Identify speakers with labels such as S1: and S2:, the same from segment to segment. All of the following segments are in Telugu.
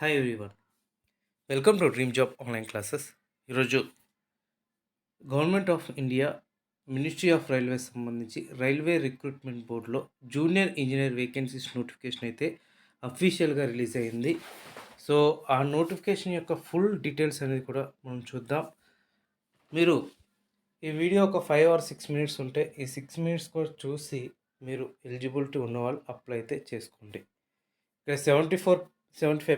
S1: Hi everyone, welcome to dream job online classes. ఈరోజు government of India ministry of railways సంబంధించి రైల్వే రిక్రూట్మెంట్ బోర్డులో జూనియర్ ఇంజనీర్ వేకెన్సీస్ నోటిఫికేషన్ అయితే అఫీషియల్గా రిలీజ్ అయింది. సో ఆ నోటిఫికేషన్ యొక్క ఫుల్ డీటెయిల్స్ అనేది కూడా మనం చూద్దాం. మీరు ఈ వీడియో ఒక 5 or 6 మినిట్స్ ఉంటే ఈ 6 మినిట్స్ కూడా చూసి మీరు ఎలిజిబిలిటీ ఉన్నవాళ్ళు అప్లై అయితే చేసుకోండి. ఇక్కడ 75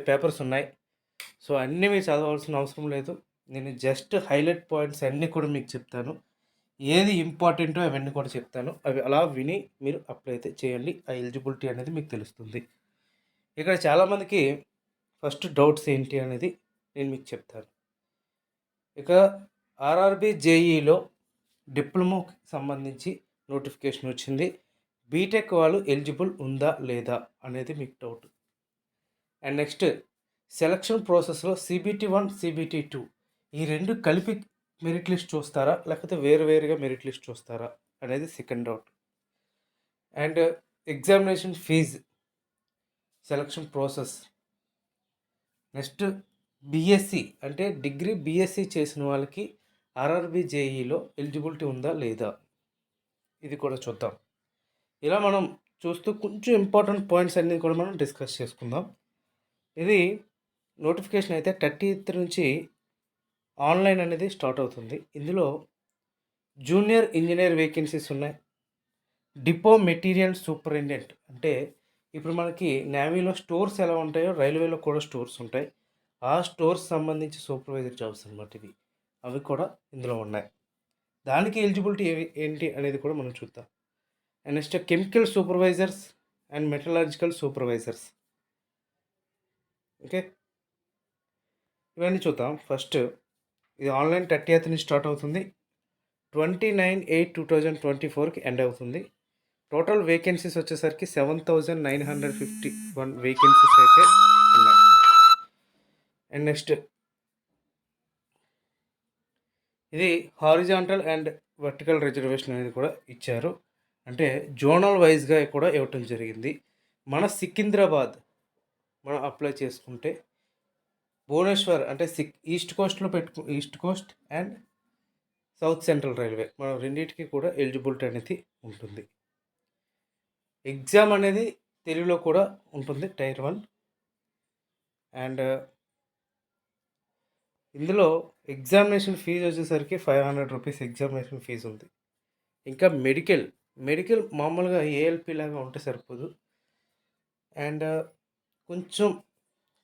S1: పేపర్స్ ఉన్నాయి. సో అన్నీ మీరు చదవాల్సిన అవసరం లేదు. నేను జస్ట్ హైలైట్ పాయింట్స్ అన్నీ కూడా మీకు చెప్తాను. ఏది ఇంపార్టెంటో అవన్నీ కూడా చెప్తాను. అవి అలా విని మీరు అప్లై అయితే చేయండి. ఆ ఎలిజిబిలిటీ అనేది మీకు తెలుస్తుంది. ఇక్కడ చాలామందికి ఫస్ట్ డౌట్స్ ఏంటి అనేది నేను మీకు చెప్తాను. ఇక ఆర్ఆర్బి జేఈలో డిప్లొమాకి సంబంధించి నోటిఫికేషన్ వచ్చింది. బీటెక్ వాళ్ళు ఎలిజిబుల్ ఉందా లేదా అనేది మీకు డౌట్. అండ్ నెక్స్ట్ సెలక్షన్ ప్రాసెస్లో CBT 1, CBT 2 ఈ రెండు కలిపి మెరిట్ లిస్ట్ చూస్తారా, లేకపోతే వేరువేరుగా మెరిట్ లిస్ట్ చూస్తారా అనేది second doubt. And examination fees, selection process, next BSc అంటే డిగ్రీ బీఎస్సీ చేసిన వాళ్ళకి ఆర్ఆర్బి జేఈలో ఎలిజిబిలిటీ ఉందా లేదా ఇది కూడా చూద్దాం. ఇలా మనం చూస్తూ కొంచెం ఇంపార్టెంట్ పాయింట్స్ అన్నీ కూడా మనం డిస్కస్ చేసుకుందాం. ఇది నోటిఫికేషన్ అయితే 30th నుంచి ఆన్లైన్ అనేది స్టార్ట్ అవుతుంది. ఇందులో జూనియర్ ఇంజనీర్ వేకెన్సీస్ ఉన్నాయి. డిపో మెటీరియల్ సూపరింటెండెంట్ అంటే ఇప్పుడు మనకి నేవీలో స్టోర్స్ ఎలా ఉంటాయో రైల్వేలో కూడా స్టోర్స్ ఉంటాయి. ఆ స్టోర్స్ సంబంధించి సూపర్వైజర్ జాబ్స్ అనమాట ఇవి. అవి కూడా ఇందులో ఉన్నాయి. దానికి ఎలిజిబిలిటీ ఏంటి అనేది కూడా మనం చూద్దాం. And next chemical supervisors and మెటలాజికల్ supervisors. Okay, ఇవన్నీ చూద్దాం. ఫస్ట్ ఇది ఆన్లైన్ 30th నుంచి స్టార్ట్ అవుతుంది. 29/8/2024కి ఎండ్ అవుతుంది. టోటల్ వేకెన్సీస్ వచ్చేసరికి 7,951 వేకెన్సీస్ అయితే ఉన్నాయి. అండ్ నెక్స్ట్ ఇది హారిజాంటల్ అండ్ వర్టికల్ రిజర్వేషన్ అనేది కూడా ఇచ్చారు. అంటే జోనల్ వైజ్గా కూడా ఇవ్వటం జరిగింది. మన సికింద్రాబాద్ మనం అప్లై చేసుకుంటే భువనేశ్వర్ అంటే east Coast and south central railway మనం రెండింటికి కూడా ఎలిజిబిలిటీ అనేది ఉంటుంది. ఎగ్జామ్ అనేది తెలుగులో కూడా ఉంటుంది, Tier 1. అండ్ ఇందులో ఎగ్జామినేషన్ ఫీజు వచ్చేసరికి 500 రూపీస్ ఎగ్జామినేషన్ ఫీజు ఉంది. ఇంకా మెడికల్ మామూలుగా ఏఎల్పి లాగా ఉంటే సరిపోదు. అండ్ కొంచెం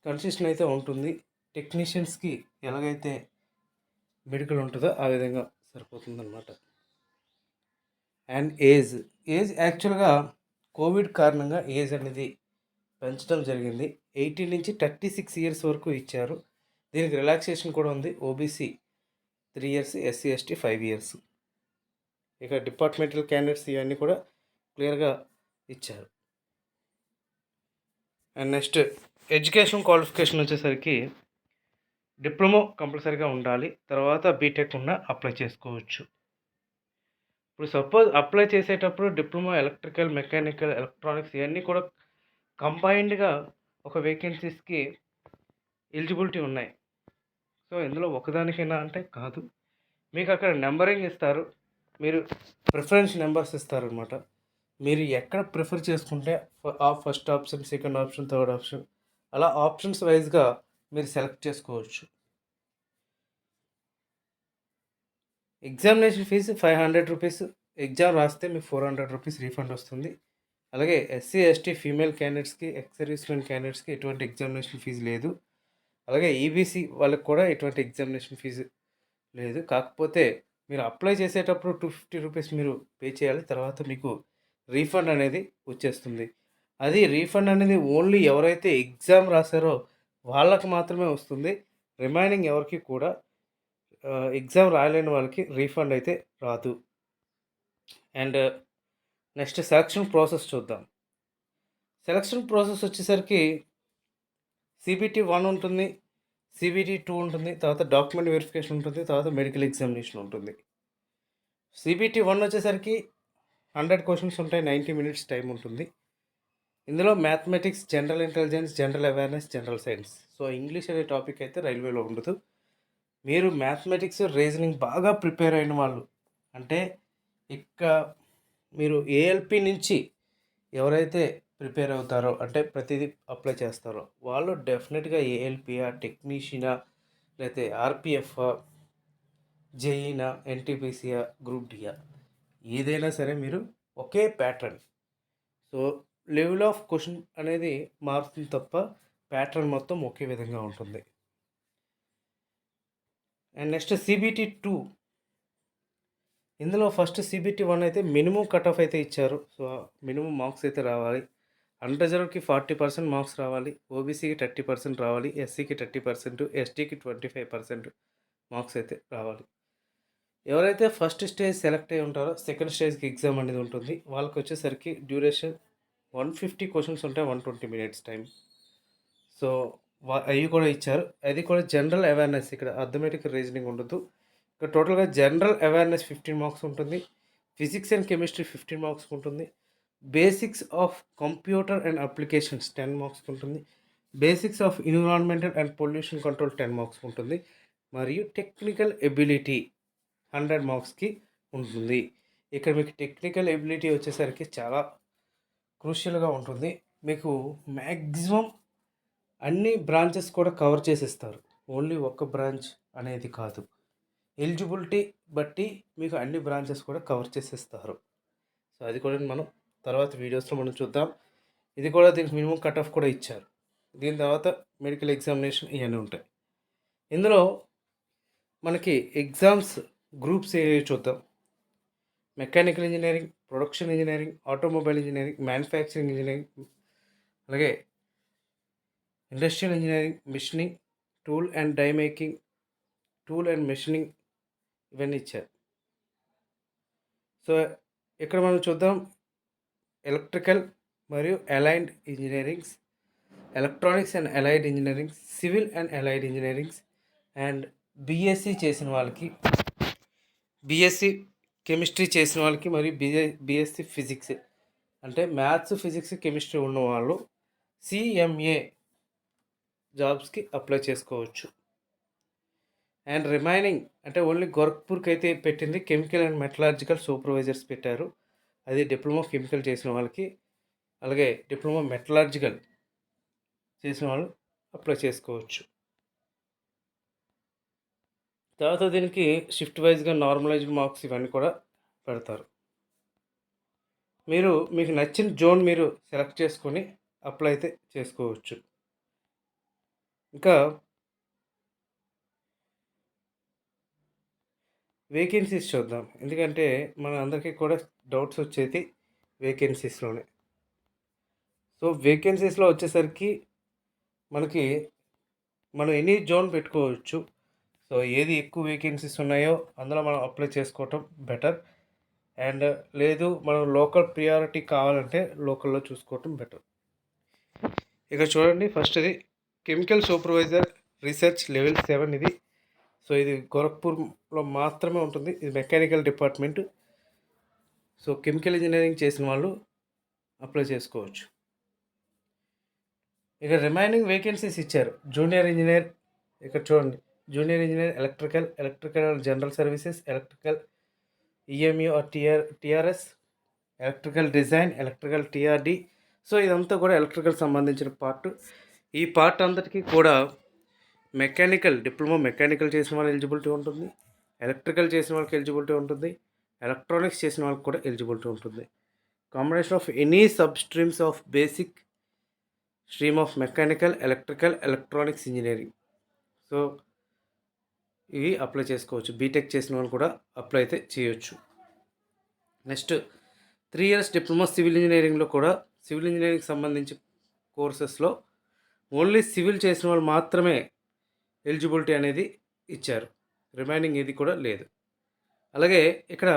S1: కన్సెషన్ అయితే ఉంటుంది. టెక్నీషియన్స్కి ఎలాగైతే మెడికల్ ఉంటుందో ఆ విధంగా సరిపోతుంది అనమాట. అండ్ ఏజ్ యాక్చువల్గా కోవిడ్ కారణంగా ఏజ్ అనేది పెంచడం జరిగింది. 18 నుంచి 36 ఇయర్స్ వరకు ఇచ్చారు. దీనికి రిలాక్సేషన్ కూడా ఉంది. OBC 3 years, SC ST 5 years. ఇక డిపార్ట్మెంటల్ క్యాండిడేట్స్ ఇవన్నీ కూడా క్లియర్గా ఇచ్చారు. అండ్ నెక్స్ట్ ఎడ్యుకేషన్ క్వాలిఫికేషన్ వచ్చేసరికి డిప్లొమా కంపల్సరీగా ఉండాలి. తర్వాత బీటెక్ ఉన్న అప్లై చేసుకోవచ్చు. ఇప్పుడు సపోజ్ అప్లై చేసేటప్పుడు డిప్లొమా ఎలక్ట్రికల్, మెకానికల్, ఎలక్ట్రానిక్స్ ఇవన్నీ కూడా కంబైన్డ్గా ఒక వేకెన్సీస్కి ఎలిజిబిలిటీ ఉన్నాయి. సో ఇందులో ఒకదానికైనా అంటే కాదు, మీకు అక్కడ నెంబరింగ్ ఇస్తారు. మీరు ప్రిఫరెన్స్ నెంబర్స్ ఇస్తారనమాట. మీరు ఎక్కడ ప్రిఫర్ చేసుకుంటే first option, second option, third option అలా ఆప్షన్స్ వైజ్గా మీరు సెలెక్ట్ చేసుకోవచ్చు. Examination fee 500 rupees. ఎగ్జామ్ రాస్తే మీకు 400 రూపీస్ రీఫండ్ వస్తుంది. అలాగే SC ST ఫీమేల్ క్యాండిడేట్స్కి, ఎక్స్ సర్వీస్మెన్ క్యాండిడేట్స్కి ఎటువంటి ఎగ్జామినేషన్ ఫీజు లేదు. అలాగే EBC వాళ్ళకి కూడా ఎటువంటి ఎగ్జామినేషన్ ఫీజు లేదు. కాకపోతే మీరు అప్లై చేసేటప్పుడు 250 రూపీస్ మీరు పే చేయాలి. తర్వాత మీకు రీఫండ్ అనేది వచ్చేస్తుంది. అది రీఫండ్ అనేది ఓన్లీ ఎవరైతే ఎగ్జామ్ రాశారో వాళ్ళకి మాత్రమే వస్తుంది. రిమైనింగ్ ఎవరికి కూడా ఎగ్జామ్ రాయలేని వాళ్ళకి రీఫండ్ అయితే రాదు. అండ్ నెక్స్ట్ సెలక్షన్ ప్రాసెస్ చూద్దాం. సెలక్షన్ ప్రాసెస్ వచ్చేసరికి CBT 1 ఉంటుంది, CBT 2 ఉంటుంది, తర్వాత డాక్యుమెంట్ వెరిఫికేషన్ ఉంటుంది, తర్వాత మెడికల్ ఎగ్జామినేషన్ ఉంటుంది. CBT 1 వచ్చేసరికి 100 క్వశ్చన్స్ ఉంటాయి, 90 minutes టైం ఉంటుంది. ఇందులో mathematics, general intelligence, general awareness, general science. So English అనే టాపిక్ అయితే రైల్వేలో ఉండదు. మీరు మ్యాథమెటిక్స్, రీజనింగ్ బాగా ప్రిపేర్ అయిన వాళ్ళు, అంటే ఇక మీరు ఏఎల్పి నుంచి ఎవరైతే ప్రిపేర్ అవుతారో, అంటే ప్రతిదీ అప్లై చేస్తారో, వాళ్ళు డెఫినెట్గా ఏఎల్పియా, టెక్నీషియనా, లేకపోతే ఆర్పిఎఫ్, జేఈనా, ఎన్టీపీసీయా, గ్రూప్ డియా, ఏదైనా సరే మీరు ఒకే pattern. So level of question అనేది మారుతుంది తప్ప ప్యాటర్న్ మొత్తం ఒకే విధంగా ఉంటుంది. And next CBT 2. ఇందులో ఫస్ట్ సిబిటి 1 అయితే మినిమం కట్ ఆఫ్ అయితే ఇచ్చారు. సో మినిమం మార్క్స్ అయితే రావాలి. అన్రిజర్వ్డ్కి 40% మార్క్స్ రావాలి, ఓబీసీకి 30% రావాలి, ఎస్సీకి 30%, ఎస్టీకి 25% మార్క్స్ అయితే రావాలి. ఎవరైతే ఫస్ట్ స్టేజ్ సెలెక్ట్ అయి ఉంటారో సెకండ్ స్టేజ్కి ఎగ్జామ్ అనేది ఉంటుంది. వాళ్ళకి వచ్చేసరికి డ్యూరేషన్ 150 క్వశ్చన్స్ ఉంటాయి, 120 మినిట్స్ టైం. సో అవి కూడా ఇచ్చారు. అది కూడా జనరల్ అవేర్నెస్, ఇక్కడ అథమెటిక్ రీజనింగ్ ఉండదు. ఇక్కడ టోటల్గా జనరల్ అవేర్నెస్ 15 మార్క్స్ ఉంటుంది, ఫిజిక్స్ అండ్ కెమిస్ట్రీ 15 మార్క్స్ ఉంటుంది, basics of computer and applications 10 marks ఉంటుంది, basics of environmental and pollution control 10 marks ఉంటుంది, మరియు టెక్నికల్ ఎబిలిటీ 100 మార్క్స్కి ఉంటుంది. ఇక్కడ మీకు టెక్నికల్ ఎబిలిటీ వచ్చేసరికి చాలా క్రూషియల్గా ఉంటుంది. మీకు మ్యాక్సిమం అన్ని బ్రాంచెస్ కూడా కవర్ చేసేస్తారు, ఓన్లీ ఒక్క బ్రాంచ్ అనేది కాదు. ఎలిజిబిలిటీ బట్టి మీకు అన్ని బ్రాంచెస్ కూడా కవర్ చేసేస్తారు. సో అది కూడా మనం తర్వాత వీడియోస్లో మనం చూద్దాం. ఇది కూడా దీనికి మినిమం కట్ ఆఫ్ కూడా ఇచ్చారు. దీని తర్వాత మెడికల్ ఎగ్జామినేషన్ ఇవన్నీ ఉంటాయి. ఇందులో మనకి ఎగ్జామ్స్ గ్రూప్స్ ఏవి చూద్దాం. Mechanical engineering, production engineering, automobile engineering, manufacturing engineering, అలాగే industrial engineering, machining, tool and die making, tool and machining, ఇవన్నీ ఇచ్చారు. సో ఇక్కడ మనం చూద్దాం ఎలక్ట్రికల్ మరియు aligned engineerings, electronics and allied engineering, civil and allied engineerings, and BSc చేసిన వాళ్ళకి, బీఎస్సీ కెమిస్ట్రీ చేసిన వాళ్ళకి, మరియు బీఎస్సీ ఫిజిక్స్, అంటే మ్యాథ్స్, ఫిజిక్స్, కెమిస్ట్రీ ఉన్న వాళ్ళు సిఎంఏ జాబ్స్కి అప్లై చేసుకోవచ్చు. అండ్ రిమైనింగ్ అంటే ఓన్లీ గోరఖ్పూర్కి అయితే పెట్టింది కెమికల్ అండ్ మెటలాజికల్ సూపర్వైజర్స్ పెట్టారు. అది డిప్లొమా కెమికల్ చేసిన వాళ్ళకి, అలాగే డిప్లొమా మెటలాజికల్ చేసిన వాళ్ళు అప్లై చేసుకోవచ్చు. తర్వాత దీనికి షిఫ్ట్ వైజ్గా నార్మలైజ్డ్ మార్క్స్ ఇవన్నీ కూడా పెడతారు. మీకు నచ్చిన జోన్ మీరు సెలెక్ట్ చేసుకొని అప్లై అయితే చేసుకోవచ్చు. ఇంకా వేకెన్సీస్ చూద్దాం, ఎందుకంటే మన అందరికీ కూడా డౌట్స్ వచ్చేది వేకెన్సీస్లోనే. సో వేకెన్సీస్లో వచ్చేసరికి మనం ఎనీ జోన్ పెట్టుకోవచ్చు. సో ఏది ఎక్కువ వేకెన్సీస్ ఉన్నాయో అందులో మనం అప్లై చేసుకోవటం బెటర్. అండ్ లేదు మనం లోకల్ ప్రియారిటీ కావాలంటే లోకల్లో చూసుకోవటం బెటర్. ఇక్కడ చూడండి, ఫస్ట్ ఇది కెమికల్ సూపర్వైజర్ రీసెర్చ్ లెవెల్ 7 ఇది. సో ఇది గోరఖ్పూర్లో మాత్రమే ఉంటుంది. ఇది mechanical department. So chemical engineering చేసిన వాళ్ళు అప్లై చేసుకోవచ్చు. ఇక రిమైనింగ్ వేకెన్సీస్ ఇచ్చారు. జూనియర్ ఇంజనీర్, ఇక్కడ చూడండి, junior engineer electrical general services, electrical EMU R TRS, electrical design, electrical TRD. So ఇదంతా కూడా ఎలక్ట్రికల్ సంబంధించిన పార్ట్. ఈ పార్ట్ అంతటికి కూడా డిప్లొమా మెకానికల్ చేసిన వాళ్ళకి ఎలిజిబిలిటీ ఉంటుంది, ఎలక్ట్రికల్ చేసిన వాళ్ళకి ఎలిజిబిలిటీ ఉంటుంది, ఎలక్ట్రానిక్స్ చేసిన వాళ్ళకి కూడా ఎలిజిబిలిటీ ఉంటుంది. Combination of any sub streams of basic stream of mechanical, electrical, electronics engineering. So ఇవి అప్లై చేసుకోవచ్చు. బీటెక్ చేసిన వాళ్ళు కూడా అప్లై అయితే చేయొచ్చు. నెక్స్ట్ 3 years డిప్లొమా సివిల్ ఇంజనీరింగ్లో కూడా సివిల్ ఇంజనీరింగ్ సంబంధించి కోర్సెస్లో ఓన్లీ సివిల్ చేసిన వాళ్ళు మాత్రమే ఎలిజిబిలిటీ అనేది ఇచ్చారు, రిమైనింగ్ ఏది కూడా లేదు. అలాగే ఇక్కడ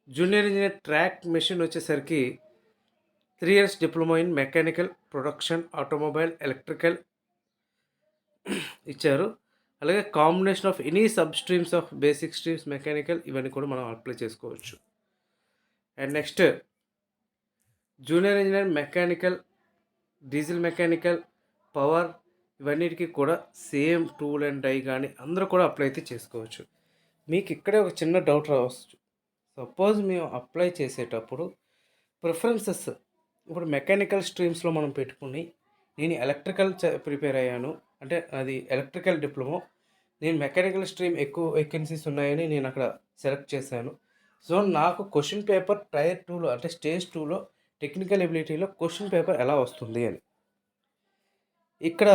S1: జూనియర్ ఇంజనీర్ ట్రాక్ మెషిన్ వచ్చేసరికి 3 years diploma in mechanical, production, automobile, electrical ఇచ్చారు. అలాగే combination of any sub streams of basic streams mechanical, ఇవన్నీ కూడా మనం అప్లై చేసుకోవచ్చు. And next junior engineer mechanical, diesel mechanical, power ఇవన్నిటికి కూడా సేమ్ టూల్ అండ్ డై కానీ అందరూ కూడా అప్లై అయితే చేసుకోవచ్చు. మీకు ఇక్కడే ఒక చిన్న డౌట్ రావచ్చు. సపోజ్ మేము అప్లై చేసేటప్పుడు ప్రిఫరెన్సెస్ ఇప్పుడు మెకానికల్ స్ట్రీమ్స్లో మనం పెట్టుకుని నేను ఎలక్ట్రికల్ ప్రిపేర్ అయ్యాను అంటే అది ఎలక్ట్రికల్ డిప్లొమా, నేను మెకానికల్ స్ట్రీమ్ ఎక్కువ వేకెన్సీస్ ఉన్నాయని నేను అక్కడ సెలెక్ట్ చేశాను. సో నాకు క్వశ్చన్ పేపర్ టైర్ 2లో అంటే స్టేజ్ 2లో టెక్నికల్ ఎబిలిటీలో క్వశ్చన్ పేపర్ ఎలా వస్తుంది అని. ఇక్కడ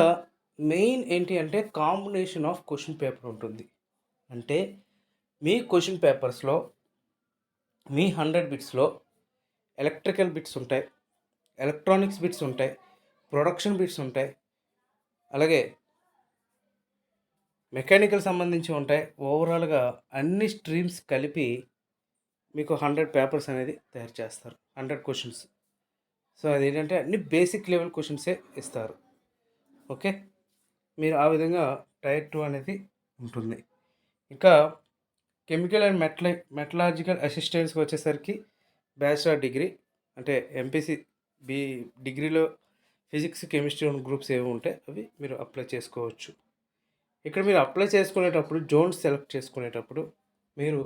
S1: మెయిన్ ఏంటి అంటే కాంబినేషన్ ఆఫ్ క్వశ్చన్ పేపర్ ఉంటుంది. అంటే మీ క్వశ్చన్ పేపర్స్లో మీ 100 బిట్స్లో ఎలక్ట్రికల్ బిట్స్ ఉంటాయి, ఎలక్ట్రానిక్స్ బిట్స్ ఉంటాయి, ప్రొడక్షన్ బిట్స్ ఉంటాయి, అలాగే మెకానికల్ సంబంధించి ఉంటాయి. ఓవరాల్గా అన్ని స్ట్రీమ్స్ కలిపి మీకు 100 పేపర్స్ అనేది తయారు చేస్తారు, 100 క్వశ్చన్స్. సో అదేంటంటే అన్ని బేసిక్ లెవెల్ క్వశ్చన్సే ఇస్తారు. ఓకే, మీరు ఆ విధంగా టైర్ 2 అనేది ఉంటుంది. ఇంకా కెమికల్ అండ్ మెటలాజికల్ అసిస్టెంట్స్కి వచ్చేసరికి బ్యాచిలర్ డిగ్రీ అంటే ఎంపీసీ డిగ్రీలో ఫిజిక్స్ కెమిస్ట్రీ గ్రూప్స్ ఏమి ఉంటాయి అవి మీరు అప్లై చేసుకోవచ్చు. ఇక్కడ మీరు అప్లై చేసుకునేటప్పుడు జోన్స్ సెలెక్ట్ చేసుకునేటప్పుడు మీరు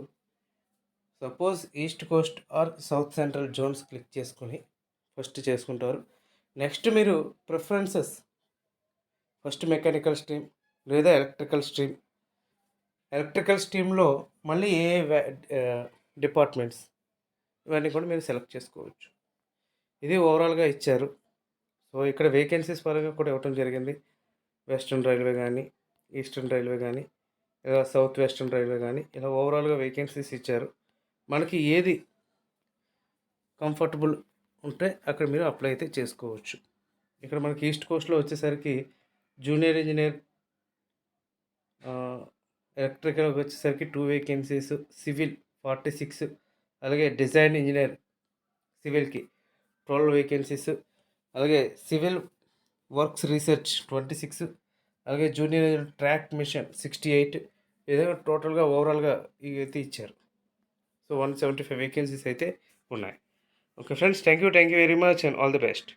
S1: suppose east coast or south central zones click చేసుకొని ఫస్ట్ చేసుకుంటారు. నెక్స్ట్ మీరు ప్రిఫరెన్సెస్ ఫస్ట్ మెకానికల్ స్ట్రీమ్ లేదా ఎలక్ట్రికల్ స్ట్రీమ్లో మళ్ళీ ఏ డిపార్ట్మెంట్స్ ఇవన్నీ కూడా మీరు సెలెక్ట్ చేసుకోవచ్చు. ఇది ఓవరాల్గా ఇచ్చారు. సో ఇక్కడ వేకెన్సీస్ పరంగా కూడా ఇవ్వటం జరిగింది. వెస్ట్రన్ రైల్వే కానీ, ఈస్టర్న్ రైల్వే కానీ, లేదా సౌత్ వెస్ట్రన్ రైల్వే కానీ ఇలా ఓవరాల్గా వేకెన్సీస్ ఇచ్చారు. మనకి ఏది కంఫర్టబుల్ ఉంటే అక్కడ మీరు అప్లై అయితే చేసుకోవచ్చు. ఇక్కడ మనకి ఈస్ట్ కోస్ట్లో వచ్చేసరికి జూనియర్ ఇంజనీర్ ఎలక్ట్రికల్ వచ్చేసరికి 2 వేకెన్సీస్, సివిల్ 46, అలాగే డిజైన్ ఇంజనీర్ సివిల్కి 12 వేకెన్సీస్, అలాగే సివిల్ వర్క్స్ రీసెర్చ్ 26, అలాగే జూనియర్ ట్రాక్ మిషన్ 68. ఏదైనా టోటల్గా ఓవరాల్గా ఇవి అయితే ఇచ్చారు. సో 175 వేకెన్సీస్ అయితే ఉన్నాయి. Okay friends, thank you very much and all the best.